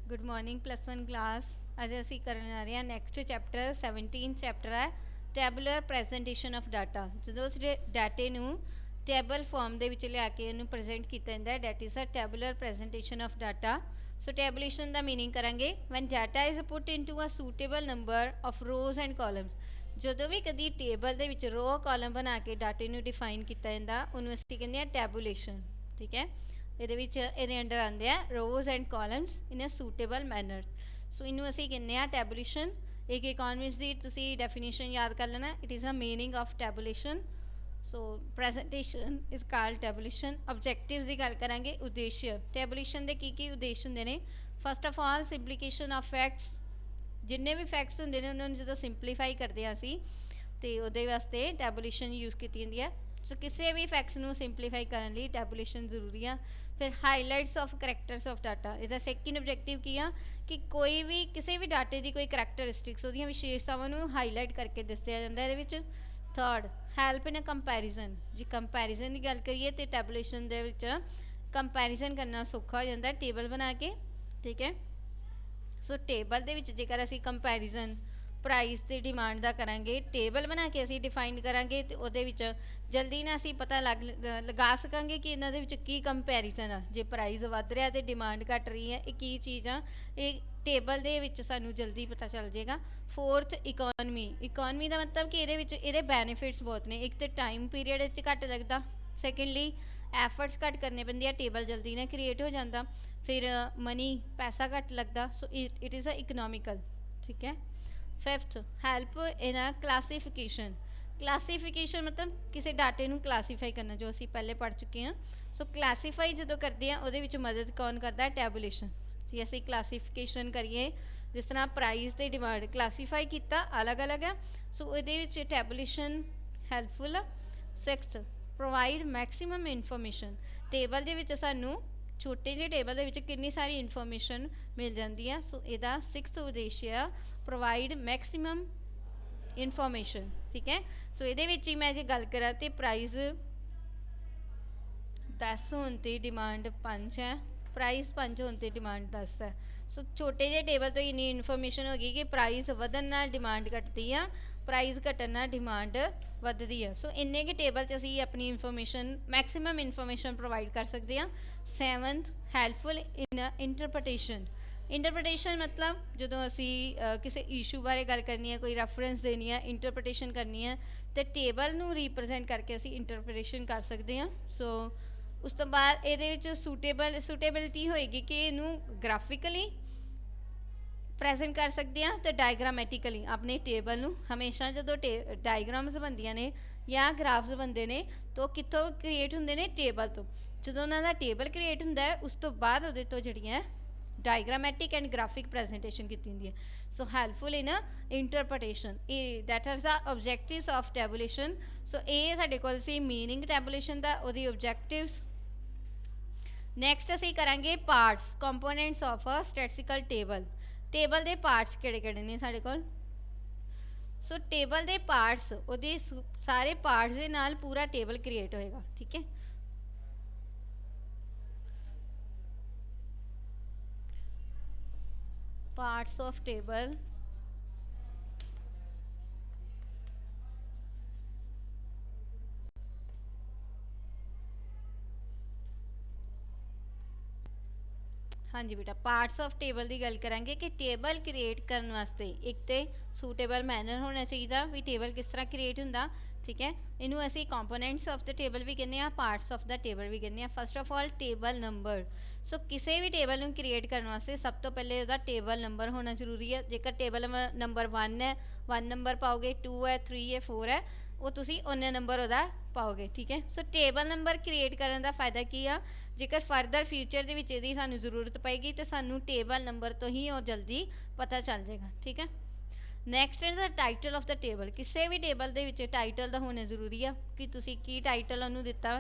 Good morning +1 class. अज असी करने आ रहे हैं नैक्सट चैप्टर 17 चैप्टर है टैबुलर प्रैजेंटेशन ऑफ डाटा। जो उस डाटे नू टैबल फॉर्म के लिया के उन्होंने प्रजेंट किया जाता है, that is a tabular presentation of data. So tabulation का मीनिंग करांगे when data is put into a suitable number of rows and columns. जो भी कभी टेबल के रो कॉलम बना के डाटे नू डिफाइन किया जाता उन्होंने असीं कहते हैं टैबुलेशन। ठीक है, ये अंडर आते हैं rows and columns in a suitable manner. So इनू असी कहने टैबुलेशन। एक इकोनॉमिक्स की तुसी डेफिनेशन याद कर लेना, it is a meaning of tabulation. So presentation is called tabulation. Objectives की गल करांगे, उद्देश्य टैबुलेशन के की उद्देश्य होंगे ने। First of all simplification of facts, जिन्ने भी फैक्ट्स होंगे ने उन्होंने जो सिंपलीफाई करते हैं असी तो वो वास्ते टैबुलेशन यूज़ की जाती है। सो किसी भी फैक्ट्स को सिंपलीफाई करने लिए टैबुलेशन जरूरी है। फिर highlights of characters of data, इसका सैकेंड ऑब्जेक्टिव की आ कि कोई भी किसी भी डाटे की कोई करैक्टरिस्टिक्स वो विशेषतावां हाईलाइट करके दसिया जाता है। ये third help in a comparison, जी कंपैरिजन की गल करिए तो टैबुलेशन कंपैरिजन करना सौखा हो जाता है टेबल बना के। ठीक है, सो टेबल के जेकर असी कंपैरिजन प्राइस की डिमांड का करांगे, टेबल बना के असी डिफाइन करांगे तो वो जल्दी ना असी पता लगा सकांगे कि इन्हों की कंपैरिजन आ। जो प्राइस वध रहा तो डिमांड घट रही है, एक ही चीज़ आ, ये टेबल के सानू जल्दी पता चल जाएगा। फोर्थ इकोनमी, इकोनमी का मतलब कि ये बैनीफिट्स बहुत ने। एक तो टाइम पीरियड घट लगता, सैकेंडली एफर्ट्स घट करने पैंदे आ, टेबल जल्दी ना क्रिएट हो जाता। फिर मनी पैसा घट लगता। So it is a economical. ठीक है, fifth help in a classification. Classification मतलब किसी डाटे को क्लासीफाई करना, जो असी पहले पढ़ चुके हैं। सो क्लासीफाई जो करते हैं वो मदद कौन करता है, टैबुलेशन। जी असी क्लासीफिकेशन करिए, जिस तरह प्राइस ते डिमांड क्लासीफाई किया अलग अलग है। सो ये टैबुलेशन हैल्पफुल है। Sixth provide maximum information, table के सानू छोटे जे टेबल के कितनी सारी इनफॉर्मेशन मिल जाती है। सो यदा सिक्स्थ उद्देश्य प्रोवाइड मैक्सीमम इनफॉर्मेशन। ठीक है, सो ये मैं जो गल करा तो प्राइस 10 होने डिमांड 5 है, प्राइस 5 होने डिमांड 10 है। सो छोटे जे टेबल तो इन्नी इनफॉर्मेशन हो गई कि प्राइस वधन नाल डिमांड घटती है, प्राइस घटन नाल डिमांड वधदी है। सो इन्ने के टेबल च असीं अपनी इनफॉर्मेशन मैक्सीमम इनफॉर्मेशन प्रोवाइड कर सकते हैं। Seventh helpful in interpretation. Interpretation मतलब जो असी किसी इशू बारे गल करनी है, कोई रैफरेंस देनी है, इंटरप्रटेशन करनी है तो टेबल नू रिप्रजेंट करके असी इंटरप्रटेशन कर सकते हैं। सो उस तो बाद ये सूटेबिलिटी होएगी कि इनू ग्राफिकली प्रेजेंट कर सकते हैं तो डायग्रामैटिकली अपने टेबल नू हमेशा जो डायग्राम्स बनदियां ने या ग्राफ्स बनते हैं तो कितों क्रिएट होंगे ने, टेबल तो। जो उन्होंने टेबल क्रिएट होंगे है उस तो बाद वो तो जड़ियाँ डायग्रामैटिक एंड ग्राफिक प्रेजेंटेशन की होंगी है। So helpful in interpretation, that are the objectives of tabulation. So ये साढ़े को मीनिंग टैबुलेशन का, वो ऑब्जेक्टिव्स। नैक्सट असी करांगे parts components of a statistical table. Table के पार्ट्स किहड़े ने साढ़े कोल। सो टेबल के पार्ट्स वो सारे पार्ट्स के नाल पूरा टेबल क्रिएट होएगा। ठीक है, पार्ट्स ऑफ टेबल हाँ जी बेटा, पार्ट्स ऑफ टेबल की गल करांगे कि टेबल क्रिएट करने वास्ते एक तो सूटेबल मैनर होना चाहिए भी टेबल किस तरह क्रिएट होंगे। ठीक है, इनू असी कंपोनेंट्स ऑफ द टेबल भी कहने हैं, पार्ट्स ऑफ द टेबल भी कहने हैं। First of all table number. So किसी भी टेबल को क्रिएट करने वास्ते सब तो पहले उसका टेबल नंबर होना जरूरी है। जेकर टेबल नंबर 1 है 1 नंबर पाओगे, 2 है 3 है 4 है वो तुसी उन्ने नंबर वह पाओगे। ठीक है, सो टेबल नंबर क्रिएट करने का फायदा की आ, जेकर फरदर फ्यूचर के सानू जरूरत पेगी तो सानू टेबल नंबर तो ही और जल्दी पता चल जाएगा। ठीक है, next is the title of the table. किसी भी टेबल के टाइटल का होना जरूरी है कि तुसी की टाइटल उन्होंने दिता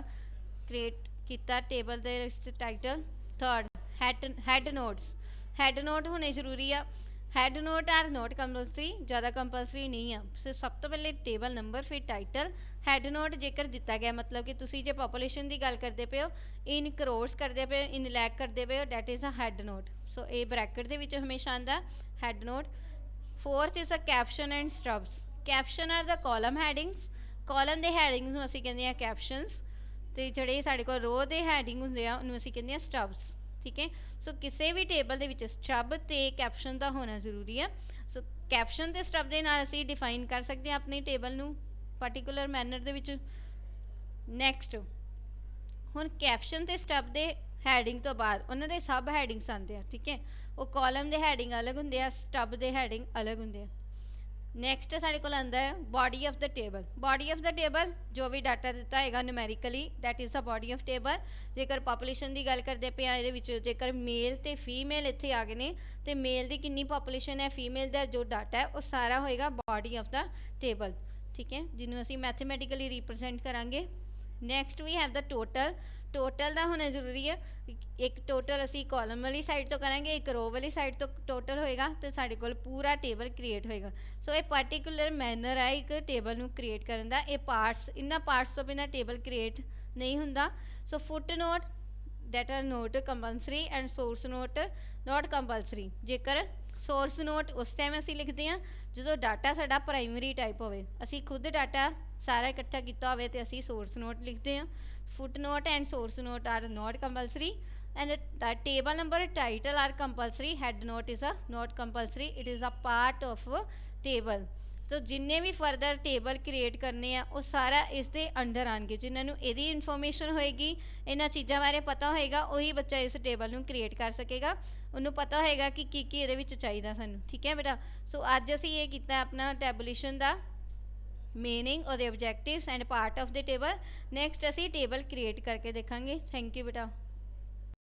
क्रिएट किया टेबल के title. Third head notes, head note होने जरूरी है। Head note or note compulsory, ज़्यादा कंपलसरी नहीं है। सो सब तो पहले टेबल नंबर फिर टाइटल हैड नोट जेकर दिता गया मतलब कि तुसी जे पॉपुलेशन की गल करते पे हो, इन करोड़स करते पे हो, इन लैक करते पे हो, that is a head note. So ये ब्रैकेट ਦੇ ਵਿੱਚ ਹਮੇਸ਼ਾ ਆਂਦਾ head note. Fourth is a caption and stubs. Caption are the column headings, column ਦੇ ਹੈਡਿੰਗਸ ਨੂੰ ਅਸੀਂ ਕਹਿੰਦੇ ਆ ਕੈਪਸ਼ਨਸ, ਤੇ ਜਿਹੜੇ ਸਾਡੇ ਕੋਲ ਰੋ ਦੇ ਹੈਡਿੰਗ ਹੁੰਦੇ ਆ ਉਹਨੂੰ ਅਸੀਂ ਕਹਿੰਦੇ ਆ ਸਟਬਸ। ਠੀਕ ਹੈ, ਸੋ ਕਿਸੇ ਵੀ ਟੇਬਲ ਦੇ ਵਿੱਚ ਸਟਬ ਤੇ ਕੈਪਸ਼ਨ ਦਾ ਹੋਣਾ ਜ਼ਰੂਰੀ ਆ। ਸੋ ਕੈਪਸ਼ਨ ਤੇ ਸਟਬ ਦੇ ਨਾਲ ਅਸੀਂ ਡਿਫਾਈਨ ਕਰ ਸਕਦੇ ਆ ਆਪਣੀ ਟੇਬਲ ਨੂੰ ਪਾਰਟਿਕੂਲਰ ਮੈਨਰ ਦੇ ਵਿੱਚ। ਨੈਕਸਟ ਹੁਣ ਕੈਪਸ਼ਨ ਤੇ ਸਟਬ ਦੇ ਹੈਡਿੰਗ ਤੋਂ ਬਾਅਦ ਉਹਨਾਂ ਦੇ ਸਬ ਹੈਡਿੰਗਸ ਆਉਂਦੇ ਆ। ਠੀਕ ਹੈ, ਉਹ ਕਾਲਮ ਦੇ ਹੈਡਿੰਗ ਅਲੱਗ ਹੁੰਦੇ ਆ, ਸਟਬ ਦੇ ਹੈਡਿੰਗ ਅਲੱਗ ਹੁੰਦੇ ਆ। ਨੈਕਸਟ ਸਾਡੇ ਕੋਲ ਆਉਂਦਾ ਹੈ body of the table. Body of the table ਜੋ ਵੀ ਡਾਟਾ ਦਿੱਤਾ ਹੈਗਾ numerically that is the body of table. ਜੇਕਰ ਪਾਪੂਲੇਸ਼ਨ ਦੀ ਗੱਲ ਕਰਦੇ ਪਏ ਆ ਇਹਦੇ ਵਿੱਚ, ਜੇਕਰ ਮੇਲ ਤੇ ਫੀਮੇਲ ਇੱਥੇ ਆ ਗਏ ਨੇ ਤੇ ਮੇਲ ਦੀ ਕਿੰਨੀ ਪਾਪੂਲੇਸ਼ਨ ਹੈ, ਫੀਮੇਲ ਦਾ ਜੋ ਡਾਟਾ ਹੈ ਉਹ ਸਾਰਾ ਹੋਏਗਾ ਬੋਡੀ ਆਫ ਦ ਟੇਬਲ। ਠੀਕ ਹੈ, ਜਿਹਨੂੰ ਅਸੀਂ ਮੈਥਮੈਟਿਕਲੀ ਰਿਪਰੈਜ਼ੈਂਟ ਕਰਾਂਗੇ। Next we have the total. Total ਦਾ ਹੋਣਾ ਜ਼ਰੂਰੀ ਹੈ। ਇੱਕ ਟੋਟਲ ਅਸੀਂ ਕਾਲਮ ਵਾਲੀ ਸਾਈਡ ਤੋਂ ਕਰਾਂਗੇ, ਇੱਕ ਰੋ ਵਾਲੀ ਸਾਈਡ ਤੋਂ ਟੋਟਲ ਹੋਏਗਾ ਤੇ ਸਾਡੇ ਕੋਲ ਪੂਰਾ ਟੇਬਲ ਕ੍ਰੀਏਟ ਹੋਏਗਾ। ਸੋ ਇਹ ਪਾਰਟਿਕੂਲਰ ਮੈਨਰ ਹੈ ਇੱਕ ਟੇਬਲ ਨੂੰ ਕ੍ਰੀਏਟ ਕਰਨ ਦਾ। ਇਹ ਪਾਰਟਸ, ਇਹਨਾਂ ਪਾਰਟਸ ਤੋਂ ਬਿਨਾਂ ਟੇਬਲ ਕ੍ਰੀਏਟ ਨਹੀਂ ਹੁੰਦਾ। ਸੋ ਫੁੱਟ note that are not compulsory and source note not compulsory। ਜੇਕਰ source note ਉਸ ਟਾਈਮ ਅਸੀਂ ਲਿਖਦੇ ਹਾਂ ਜਦੋਂ ਡਾਟਾ ਸਾਡਾ ਪ੍ਰਾਇਮਰੀ ਟਾਈਪ ਹੋਵੇ, ਅਸੀਂ ਖੁਦ ਡਾਟਾ ਸਾਰਾ ਇਕੱਠਾ ਕੀਤਾ ਹੋਵੇ ਤੇ ਅਸੀਂ source note ਲਿਖਦੇ ਹਾਂ। footnote and source note are not compulsory and the table number title are compulsory। head note is a not compulsory, it is a part of table। ਸੋ ਜਿੰਨੇ ਵੀ ਫਰਦਰ ਟੇਬਲ ਕ੍ਰੀਏਟ ਕਰਨੇ ਆ ਉਹ ਸਾਰਾ ਇਸ ਦੇ under ਆਣਗੇ। ਜਿਨ੍ਹਾਂ ਨੂੰ ਇਹਦੀ ਇਨਫੋਰਮੇਸ਼ਨ ਹੋਏਗੀ, ਇਹਨਾਂ ਚੀਜ਼ਾਂ ਬਾਰੇ ਪਤਾ ਹੋਏਗਾ, ਉਹੀ ਬੱਚਾ ਇਸ ਟੇਬਲ ਨੂੰ ਕ੍ਰੀਏਟ ਕਰ ਸਕੇਗਾ। ਉਹਨੂੰ ਪਤਾ ਹੋਏਗਾ ਕਿ ਕੀ ਕੀ ਇਹਦੇ ਵਿੱਚ ਚਾਹੀਦਾ ਸਾਨੂੰ। ਠੀਕ ਹੈ ਬੇਟਾ, ਸੋ ਅੱਜ ਅਸੀਂ ਇਹ ਕੀਤਾ ਆਪਣਾ ਟੈਬੂਲੇਸ਼ਨ ਦਾ meaning ਉਹਦੇ objectives and part of the table। next ਅਸੀਂ ਟੇਬਲ ਕ੍ਰੀਏਟ ਕਰਕੇ ਦੇਖਾਂਗੇ। ਥੈਂਕ ਯੂ ਬੇਟਾ।